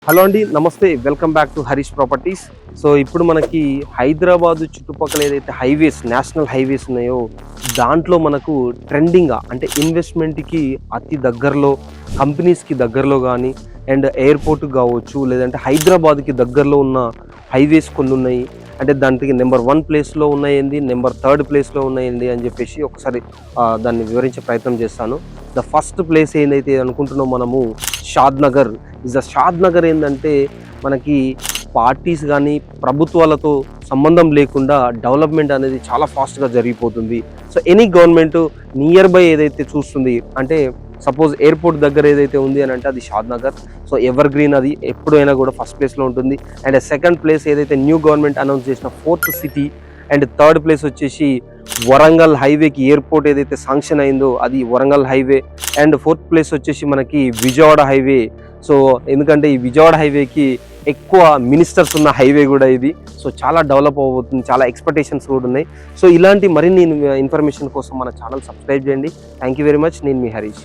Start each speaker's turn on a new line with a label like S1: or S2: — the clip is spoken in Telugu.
S1: హలో అండి, నమస్తే. Welcome back to Harish properties. So ఇప్పుడు మనకి హైదరాబాద్ చుట్టుపక్కల ఏదైతే హైవేస్, నేషనల్ హైవేస్ ఉన్నాయో దాంట్లో మనకు ట్రెండింగ్గా అంటే ఇన్వెస్ట్మెంట్కి అతి దగ్గరలో, కంపెనీస్కి దగ్గరలో కానీ అండ్ ఎయిర్పోర్ట్ కావచ్చు, లేదంటే హైదరాబాద్కి దగ్గరలో ఉన్న హైవేస్ కొన్ని ఉన్నాయి. అంటే దానికి నెంబర్ 1 ప్లేస్లో ఉన్నాయండి, నెంబర్ 3 ప్లేస్లో ఉన్నాయండి అని చెప్పేసి ఒకసారి దాన్ని వివరించే ప్రయత్నం చేస్తాను. ద ఫస్ట్ ప్లేస్ ఏదైతే అనుకుంటున్నాం మనము, షాద్ నగర్. షాద్ నగర్ ఏంటంటే మనకి పార్టీస్ కానీ ప్రభుత్వాలతో సంబంధం లేకుండా డెవలప్మెంట్ అనేది చాలా ఫాస్ట్గా జరిగిపోతుంది. So any government near by ఏదైతే చూస్తుంది, అంటే సపోజ్ ఎయిర్పోర్ట్ దగ్గర ఏదైతే ఉంది అని అంటే అది షాద్ నగర్. సో ఎవర్ గ్రీన్, అది ఎప్పుడైనా కూడా ఫస్ట్ ప్లేస్లో ఉంటుంది. అండ్ సెకండ్ ప్లేస్ ఏదైతే న్యూ గవర్నమెంట్ అనౌన్స్ చేసిన 4th city. And third place వచ్చేసి వరంగల్ హైవేకి ఎయిర్పోర్ట్ ఏదైతే శాంక్షన్ అయిందో అది Warangal highway. And 4th place వచ్చేసి మనకి విజయవాడ హైవే. సో ఎందుకంటే ఈ విజయవాడ హైవేకి ఎక్కువ మినిస్టర్స్ ఉన్న హైవే కూడా ఇది. సో చాలా డెవలప్ అవబోతుంది, చాలా ఎక్స్పెక్టేషన్స్ కూడా ఉన్నాయి. సో ఇలాంటి మరిన్ని ఇన్ఫర్మేషన్ కోసం మన ఛానల్ సబ్స్క్రైబ్ చేయండి. Thank you very much. నేను మీ హరీష్.